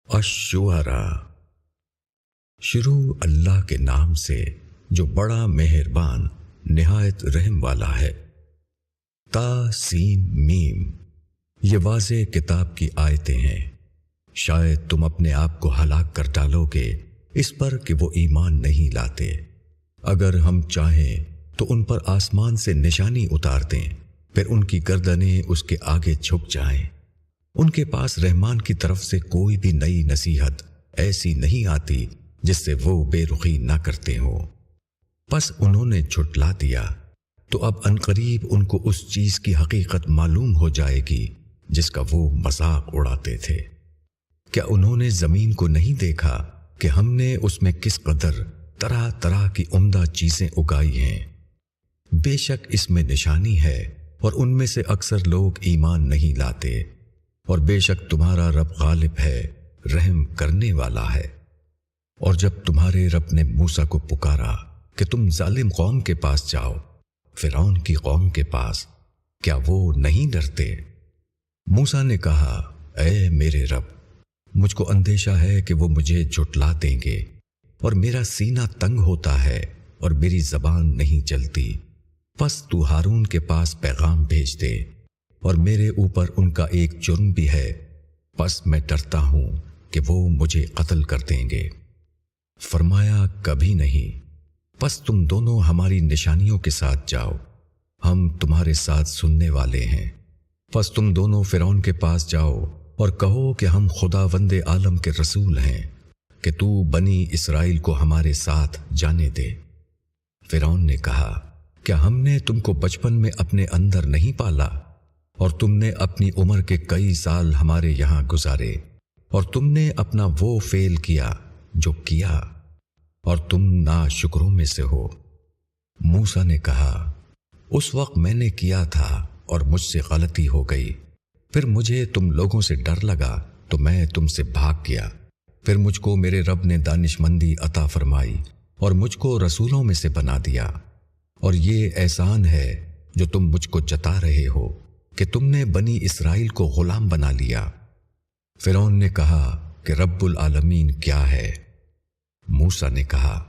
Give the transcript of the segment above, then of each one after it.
الشعراء۔ شروع اللہ کے نام سے جو بڑا مہربان نہایت رحم والا ہے۔ تا سین میم، یہ واضح کتاب کی آیتیں ہیں۔ شاید تم اپنے آپ کو ہلاک کر ڈالو گے اس پر کہ وہ ایمان نہیں لاتے۔ اگر ہم چاہیں تو ان پر آسمان سے نشانی اتار دیں، پھر ان کی گردنیں اس کے آگے جھک جائیں۔ ان کے پاس رحمان کی طرف سے کوئی بھی نئی نصیحت ایسی نہیں آتی جس سے وہ بے رخی نہ کرتے ہوں۔ پس انہوں نے جھٹلا دیا تو اب عنقریب ان کو اس چیز کی حقیقت معلوم ہو جائے گی جس کا وہ مذاق اڑاتے تھے۔ کیا انہوں نے زمین کو نہیں دیکھا کہ ہم نے اس میں کس قدر طرح طرح کی عمدہ چیزیں اگائی ہیں؟ بے شک اس میں نشانی ہے اور ان میں سے اکثر لوگ ایمان نہیں لاتے، اور بے شک تمہارا رب غالب ہے، رحم کرنے والا ہے۔ اور جب تمہارے رب نے موسیٰ کو پکارا کہ تم ظالم قوم کے پاس جاؤ، فرعون کی قوم کے پاس، کیا وہ نہیں ڈرتے؟ موسیٰ نے کہا، اے میرے رب، مجھ کو اندیشہ ہے کہ وہ مجھے جھٹلا دیں گے، اور میرا سینہ تنگ ہوتا ہے اور میری زبان نہیں چلتی۔ پس تو ہارون کے پاس پیغام بھیج دے، اور میرے اوپر ان کا ایک جرم بھی ہے، پس میں ڈرتا ہوں کہ وہ مجھے قتل کر دیں گے۔ فرمایا، کبھی نہیں، پس تم دونوں ہماری نشانیوں کے ساتھ جاؤ، ہم تمہارے ساتھ سننے والے ہیں۔ پس تم دونوں فرعون کے پاس جاؤ اور کہو کہ ہم خداوند عالم کے رسول ہیں، کہ تو بنی اسرائیل کو ہمارے ساتھ جانے دے۔ فرعون نے کہا، کیا ہم نے تم کو بچپن میں اپنے اندر نہیں پالا، اور تم نے اپنی عمر کے کئی سال ہمارے یہاں گزارے، اور تم نے اپنا وہ فعل کیا جو کیا، اور تم ناشکروں میں سے ہو۔ موسیٰ نے کہا، اس وقت میں نے کیا تھا اور مجھ سے غلطی ہو گئی، پھر مجھے تم لوگوں سے ڈر لگا تو میں تم سے بھاگ گیا، پھر مجھ کو میرے رب نے دانش مندی عطا فرمائی اور مجھ کو رسولوں میں سے بنا دیا، اور یہ احسان ہے جو تم مجھ کو جتا رہے ہو کہ تم نے بنی اسرائیل کو غلام بنا لیا۔ فرعون نے کہا کہ رب العالمین کیا ہے؟ موسیٰ نے کہا،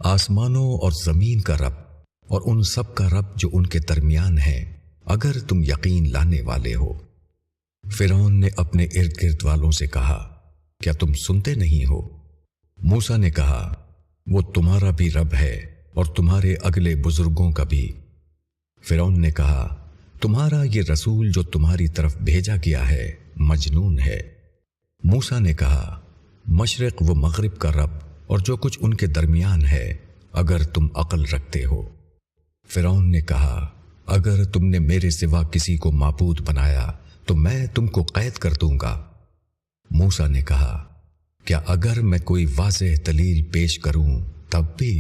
آسمانوں اور زمین کا رب اور ان سب کا رب جو ان کے درمیان ہے، اگر تم یقین لانے والے ہو۔ فرعون نے اپنے ارد گرد والوں سے کہا، کیا تم سنتے نہیں ہو؟ موسیٰ نے کہا، وہ تمہارا بھی رب ہے اور تمہارے اگلے بزرگوں کا بھی۔ فرعون نے کہا، تمہارا یہ رسول جو تمہاری طرف بھیجا گیا ہے مجنون ہے۔ موسیٰ نے کہا، مشرق و مغرب کا رب اور جو کچھ ان کے درمیان ہے، اگر تم عقل رکھتے ہو۔ فرعون نے کہا، اگر تم نے میرے سوا کسی کو معبود بنایا تو میں تم کو قید کر دوں گا۔ موسیٰ نے کہا، کیا اگر میں کوئی واضح دلیل پیش کروں تب بھی؟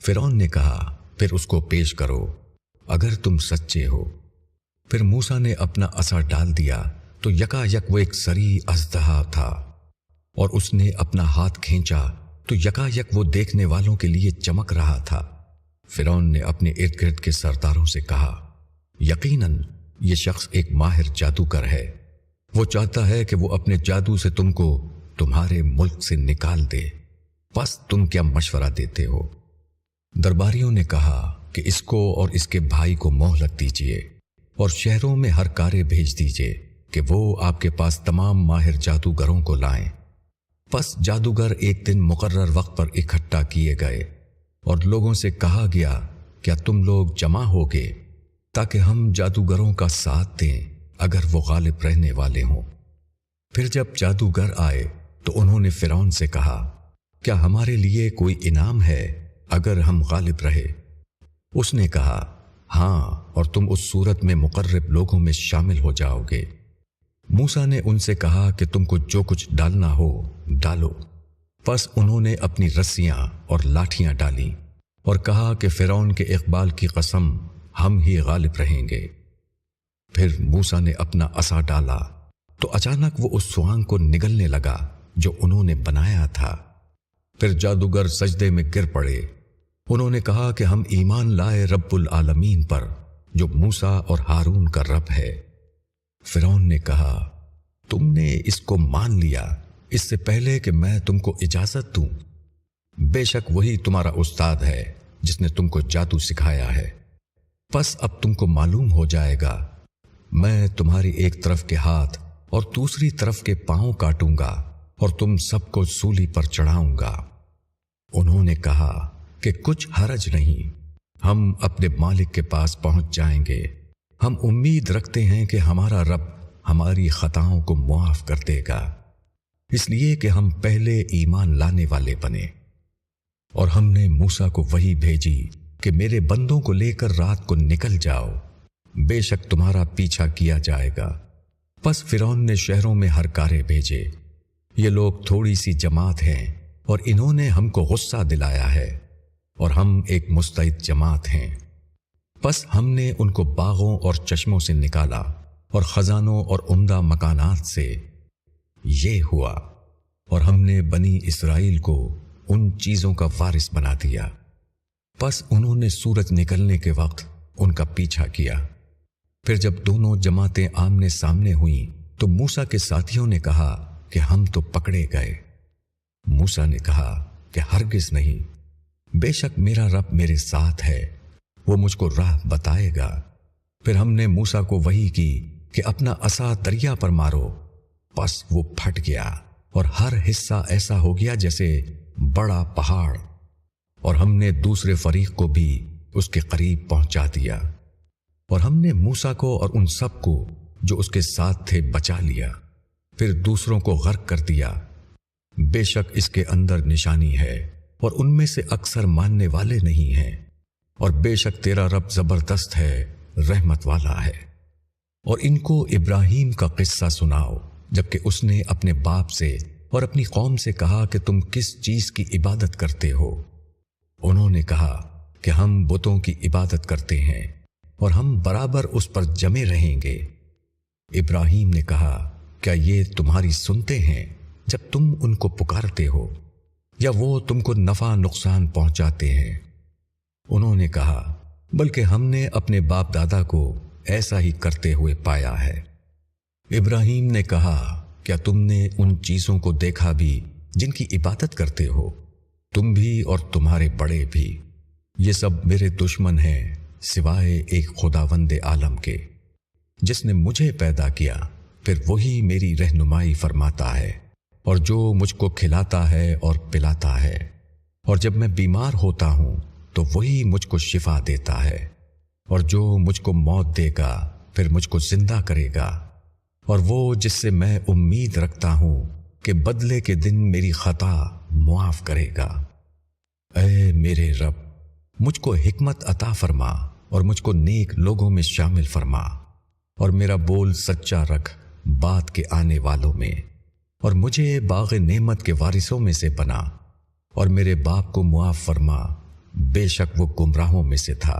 فرعون نے کہا، پھر اس کو پیش کرو اگر تم سچے ہو۔ پھر موسیٰ نے اپنا عصا ڈال دیا تو یکا یک وہ ایک سری اژدہا تھا، اور اس نے اپنا ہاتھ کھینچا تو یکا یک وہ دیکھنے والوں کے لیے چمک رہا تھا۔ فرعون نے اپنے ارد گرد کے سرداروں سے کہا، یقیناً یہ شخص ایک ماہر جادوگر ہے، وہ چاہتا ہے کہ وہ اپنے جادو سے تم کو تمہارے ملک سے نکال دے، پس تم کیا مشورہ دیتے ہو؟ درباریوں نے کہا کہ اس کو اور اس کے بھائی کو مہلت دیجیے، اور شہروں میں ہر کارے بھیج دیجیے کہ وہ آپ کے پاس تمام ماہر جادوگروں کو لائیں۔ پس جادوگر ایک دن مقرر وقت پر اکٹھا کیے گئے، اور لوگوں سے کہا گیا، کیا تم لوگ جمع ہوگے تاکہ ہم جادوگروں کا ساتھ دیں اگر وہ غالب رہنے والے ہوں؟ پھر جب جادوگر آئے تو انہوں نے فرعون سے کہا، کیا ہمارے لیے کوئی انعام ہے اگر ہم غالب رہے؟ اس نے کہا، ہاں، اور تم اس صورت میں مقرب لوگوں میں شامل ہو جاؤ گے۔ موسیٰ نے ان سے کہا کہ تم کو جو کچھ ڈالنا ہو ڈالو۔ پس انہوں نے اپنی رسیاں اور لاٹھیاں ڈالیں اور کہا کہ فرعون کے اقبال کی قسم، ہم ہی غالب رہیں گے۔ پھر موسیٰ نے اپنا عصا ڈالا تو اچانک وہ اس سوانگ کو نگلنے لگا جو انہوں نے بنایا تھا۔ پھر جادوگر سجدے میں گر پڑے۔ انہوں نے کہا کہ ہم ایمان لائے رب العالمین پر جو موسیٰ اور ہارون کا رب ہے۔ فرعون نے کہا، تم نے اس کو مان لیا اس سے پہلے کہ میں تم کو اجازت دوں، بے شک وہی تمہارا استاد ہے جس نے تم کو جادو سکھایا ہے۔ پس اب تم کو معلوم ہو جائے گا، میں تمہاری ایک طرف کے ہاتھ اور دوسری طرف کے پاؤں کاٹوں گا اور تم سب کو سولی پر چڑھاؤں گا۔ انہوں نے کہا کہ کچھ حرج نہیں، ہم اپنے مالک کے پاس پہنچ جائیں گے۔ ہم امید رکھتے ہیں کہ ہمارا رب ہماری خطاؤں کو معاف کر دے گا، اس لیے کہ ہم پہلے ایمان لانے والے بنے۔ اور ہم نے موسیٰ کو وحی بھیجی کہ میرے بندوں کو لے کر رات کو نکل جاؤ، بے شک تمہارا پیچھا کیا جائے گا۔ پس فرعون نے شہروں میں ہرکارے بھیجے، یہ لوگ تھوڑی سی جماعت ہیں اور انہوں نے ہم کو غصہ دلایا ہے، اور ہم ایک مستعد جماعت ہیں۔ پس ہم نے ان کو باغوں اور چشموں سے نکالا اور خزانوں اور عمدہ مکانات سے۔ یہ ہوا، اور ہم نے بنی اسرائیل کو ان چیزوں کا وارث بنا دیا۔ پس انہوں نے سورج نکلنے کے وقت ان کا پیچھا کیا۔ پھر جب دونوں جماعتیں آمنے سامنے ہوئیں تو موسیٰ کے ساتھیوں نے کہا کہ ہم تو پکڑے گئے۔ موسیٰ نے کہا کہ ہرگز نہیں، بے شک میرا رب میرے ساتھ ہے، وہ مجھ کو راہ بتائے گا۔ پھر ہم نے موسیٰ کو وحی کی کہ اپنا عصا دریا پر مارو، پس وہ پھٹ گیا اور ہر حصہ ایسا ہو گیا جیسے بڑا پہاڑ، اور ہم نے دوسرے فریق کو بھی اس کے قریب پہنچا دیا، اور ہم نے موسیٰ کو اور ان سب کو جو اس کے ساتھ تھے بچا لیا، پھر دوسروں کو غرق کر دیا۔ بے شک اس کے اندر نشانی ہے اور ان میں سے اکثر ماننے والے نہیں ہیں، اور بے شک تیرا رب زبردست ہے، رحمت والا ہے۔ اور ان کو ابراہیم کا قصہ سناؤ، جبکہ اس نے اپنے باپ سے اور اپنی قوم سے کہا کہ تم کس چیز کی عبادت کرتے ہو؟ انہوں نے کہا کہ ہم بتوں کی عبادت کرتے ہیں اور ہم برابر اس پر جمے رہیں گے۔ ابراہیم نے کہا کیا یہ تمہاری سنتے ہیں جب تم ان کو پکارتے ہو، یا وہ تم کو نفع نقصان پہنچاتے ہیں؟ انہوں نے کہا بلکہ ہم نے اپنے باپ دادا کو ایسا ہی کرتے ہوئے پایا ہے۔ ابراہیم نے کہا کیا تم نے ان چیزوں کو دیکھا بھی جن کی عبادت کرتے ہو، تم بھی اور تمہارے بڑے بھی؟ یہ سب میرے دشمن ہیں سوائے ایک خداوند عالم کے، جس نے مجھے پیدا کیا، پھر وہی میری رہنمائی فرماتا ہے، اور جو مجھ کو کھلاتا ہے اور پلاتا ہے، اور جب میں بیمار ہوتا ہوں تو وہی مجھ کو شفا دیتا ہے، اور جو مجھ کو موت دے گا پھر مجھ کو زندہ کرے گا، اور وہ جس سے میں امید رکھتا ہوں کہ بدلے کے دن میری خطا معاف کرے گا۔ اے میرے رب، مجھ کو حکمت عطا فرما اور مجھ کو نیک لوگوں میں شامل فرما، اور میرا بول سچا رکھ بات کے آنے والوں میں، اور مجھے باغ نعمت کے وارثوں میں سے بنا، اور میرے باپ کو معاف فرما، بے شک وہ گمراہوں میں سے تھا،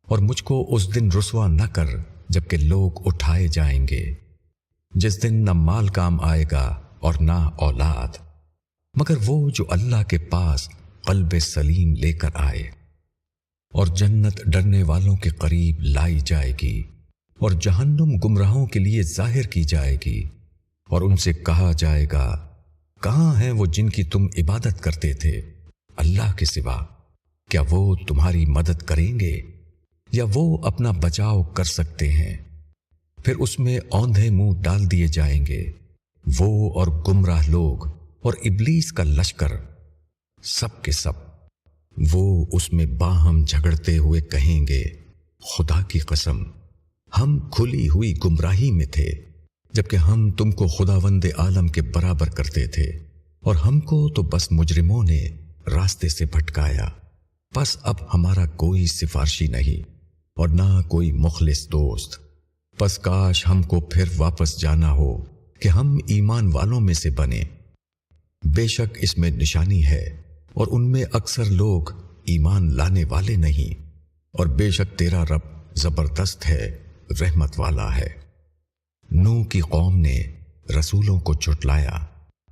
اور مجھ کو اس دن رسوا نہ کر جبکہ لوگ اٹھائے جائیں گے، جس دن نہ مال کام آئے گا اور نہ اولاد، مگر وہ جو اللہ کے پاس قلب سلیم لے کر آئے۔ اور جنت ڈرنے والوں کے قریب لائی جائے گی، اور جہنم گمراہوں کے لیے ظاہر کی جائے گی، اور ان سے کہا جائے گا کہاں ہیں وہ جن کی تم عبادت کرتے تھے اللہ کے سوا؟ کیا وہ تمہاری مدد کریں گے یا وہ اپنا بچاؤ کر سکتے ہیں؟ پھر اس میں اوندھے منہ ڈال دیے جائیں گے، وہ اور گمراہ لوگ اور ابلیس کا لشکر، سب کے سب۔ وہ اس میں باہم جھگڑتے ہوئے کہیں گے خدا کی قسم، ہم کھلی ہوئی گمراہی میں تھے جبکہ ہم تم کو خداوند عالم کے برابر کرتے تھے، اور ہم کو تو بس مجرموں نے راستے سے بھٹکایا۔ پس اب ہمارا کوئی سفارشی نہیں اور نہ کوئی مخلص دوست، پس کاش ہم کو پھر واپس جانا ہو کہ ہم ایمان والوں میں سے بنے۔ بے شک اس میں نشانی ہے اور ان میں اکثر لوگ ایمان لانے والے نہیں، اور بے شک تیرا رب زبردست ہے، رحمت والا ہے۔ نوح کی قوم نے رسولوں کو جھٹلایا،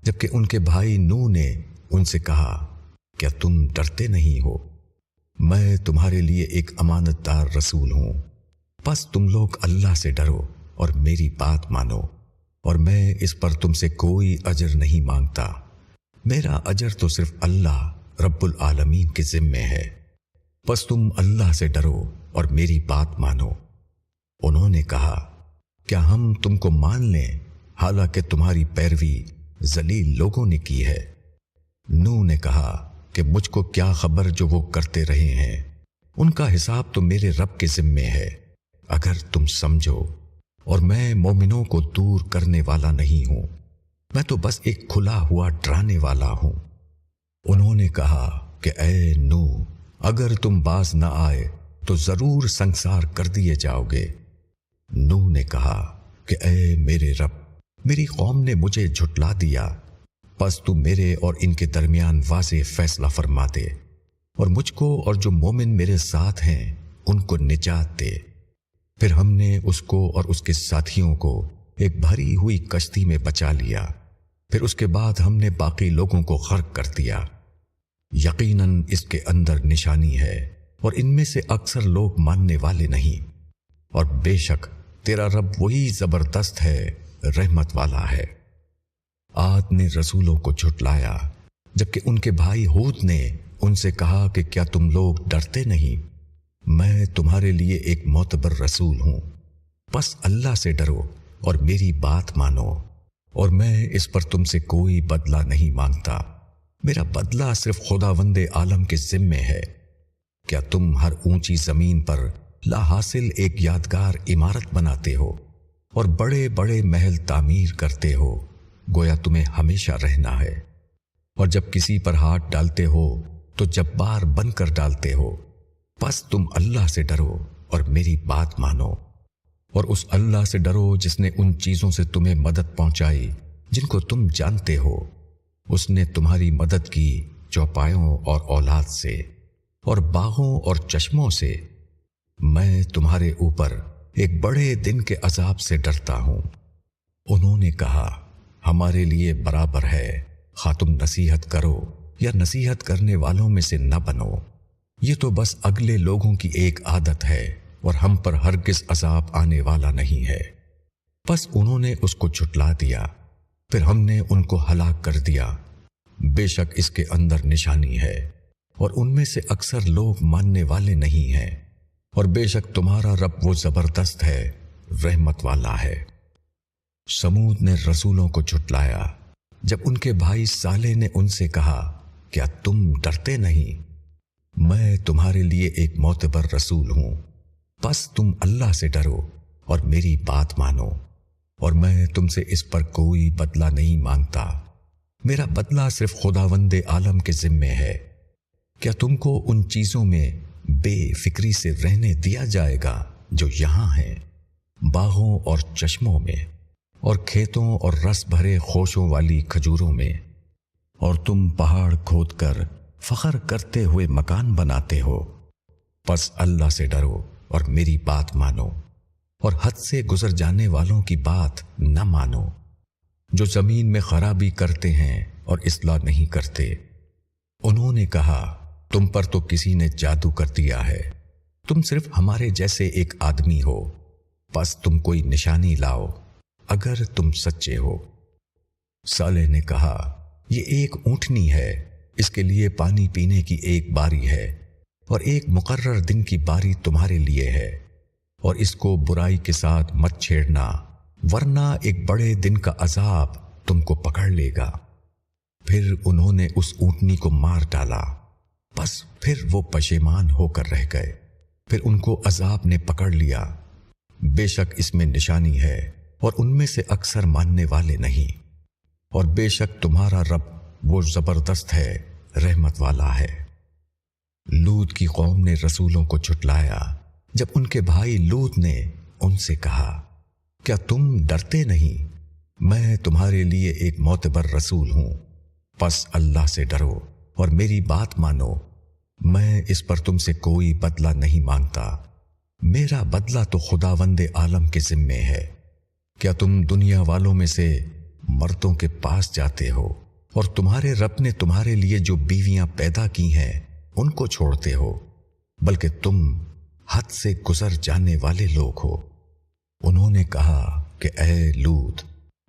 جبکہ ان کے بھائی نوح نے ان سے کہا کیا تم ڈرتے نہیں ہو؟ میں تمہارے لیے ایک امانت دار رسول ہوں، پس تم لوگ اللہ سے ڈرو اور میری بات مانو، اور میں اس پر تم سے کوئی اجر نہیں مانگتا۔ میرا اجر تو صرف اللہ رب العالمین کے ذمے ہے، بس تم اللہ سے ڈرو اور میری بات مانو۔ انہوں نے کہا، کیا ہم تم کو مان لیں حالانکہ تمہاری پیروی ذلیل لوگوں نے کی ہے؟ نوح نے کہا کہ مجھ کو کیا خبر جو وہ کرتے رہے ہیں، ان کا حساب تو میرے رب کے ذمے ہے، اگر تم سمجھو۔ اور میں مومنوں کو دور کرنے والا نہیں ہوں، میں تو بس ایک کھلا ہوا ڈرانے والا ہوں۔ انہوں نے کہا کہ اے نوح، اگر تم باز نہ آئے تو ضرور سنسار کر دیے جاؤ گے۔ نوح نے کہا کہ اے میرے رب، میری قوم نے مجھے جھٹلا دیا، پس تو میرے اور ان کے درمیان واضح فیصلہ فرما دے، اور مجھ کو اور جو مومن میرے ساتھ ہیں ان کو نجات دے۔ پھر ہم نے اس کو اور اس کے ساتھیوں کو ایک بھری ہوئی کشتی میں بچا لیا، پھر اس کے بعد ہم نے باقی لوگوں کو غرق کر دیا۔ یقیناً اس کے اندر نشانی ہے، اور ان میں سے اکثر لوگ ماننے والے نہیں، اور بے شک تیرا رب وہی زبردست ہے، رحمت والا ہے۔ عاد نے رسولوں کو جھٹلایا، جبکہ ان کے بھائی ہود نے ان سے کہا کہ کیا تم لوگ ڈرتے نہیں؟ میں تمہارے لیے ایک معتبر رسول ہوں، بس اللہ سے ڈرو اور میری بات مانو، اور میں اس پر تم سے کوئی بدلہ نہیں مانگتا۔ میرا بدلہ صرف خداوند عالم کے ذمے ہے۔ کیا تم ہر اونچی زمین پر لا حاصل ایک یادگار عمارت بناتے ہو اور بڑے بڑے محل تعمیر کرتے ہو، گویا تمہیں ہمیشہ رہنا ہے، اور جب کسی پر ہاتھ ڈالتے ہو تو جبار بن کر ڈالتے ہو؟ پس تم اللہ سے ڈرو اور میری بات مانو، اور اس اللہ سے ڈرو جس نے ان چیزوں سے تمہیں مدد پہنچائی جن کو تم جانتے ہو۔ اس نے تمہاری مدد کی چوپایوں اور اولاد سے اور باغوں اور چشموں سے۔ میں تمہارے اوپر ایک بڑے دن کے عذاب سے ڈرتا ہوں۔ انہوں نے کہا، ہمارے لیے برابر ہے، خواہ تم نصیحت کرو یا نصیحت کرنے والوں میں سے نہ بنو، یہ تو بس اگلے لوگوں کی ایک عادت ہے، اور ہم پر ہرگز عذاب آنے والا نہیں ہے۔ بس انہوں نے اس کو جھٹلا دیا، پھر ہم نے ان کو ہلاک کر دیا۔ بے شک اس کے اندر نشانی ہے، اور ان میں سے اکثر لوگ ماننے والے نہیں ہیں، اور بے شک تمہارا رب وہ زبردست ہے، رحمت والا ہے۔ سمود نے رسولوں کو جھٹلایا، جب ان کے بھائی صالح نے ان سے کہا، کیا تم ڈرتے نہیں؟ میں تمہارے لیے ایک معتبر رسول ہوں، بس تم اللہ سے ڈرو اور میری بات مانو، اور میں تم سے اس پر کوئی بدلہ نہیں مانگتا۔ میرا بدلہ صرف خداوند عالم کے ذمے ہے۔ کیا تم کو ان چیزوں میں بے فکری سے رہنے دیا جائے گا جو یہاں ہیں، باغوں اور چشموں میں، اور کھیتوں اور رس بھرے خوشوں والی کھجوروں میں؟ اور تم پہاڑ کھود کر فخر کرتے ہوئے مکان بناتے ہو۔ پس اللہ سے ڈرو اور میری بات مانو، اور حد سے گزر جانے والوں کی بات نہ مانو، جو زمین میں خرابی کرتے ہیں اور اصلاح نہیں کرتے۔ انہوں نے کہا، تم پر تو کسی نے جادو کر دیا ہے، تم صرف ہمارے جیسے ایک آدمی ہو، بس تم کوئی نشانی لاؤ اگر تم سچے ہو۔ صالح نے کہا، یہ ایک اونٹنی ہے، اس کے لیے پانی پینے کی ایک باری ہے، اور ایک مقرر دن کی باری تمہارے لیے ہے، اور اس کو برائی کے ساتھ مت چھیڑنا، ورنہ ایک بڑے دن کا عذاب تم کو پکڑ لے گا۔ پھر انہوں نے اس اونٹنی کو مار ڈالا، بس پھر وہ پشیمان ہو کر رہ گئے، پھر ان کو عذاب نے پکڑ لیا۔ بے شک اس میں نشانی ہے، اور ان میں سے اکثر ماننے والے نہیں، اور بے شک تمہارا رب وہ زبردست ہے، رحمت والا ہے۔ لوط کی قوم نے رسولوں کو جھٹلایا، جب ان کے بھائی لوط نے ان سے کہا، کیا تم ڈرتے نہیں؟ میں تمہارے لیے ایک معتبر رسول ہوں، پس اللہ سے ڈرو اور میری بات مانو۔ میں اس پر تم سے کوئی بدلہ نہیں مانگتا، میرا بدلہ تو خداوند عالم کے ذمے ہے۔ کیا تم دنیا والوں میں سے مردوں کے پاس جاتے ہو، اور تمہارے رب نے تمہارے لیے جو بیویاں پیدا کی ہیں ان کو چھوڑتے ہو؟ بلکہ تم حد سے گزر جانے والے لوگ ہو۔ انہوں نے کہا کہ اے لوط،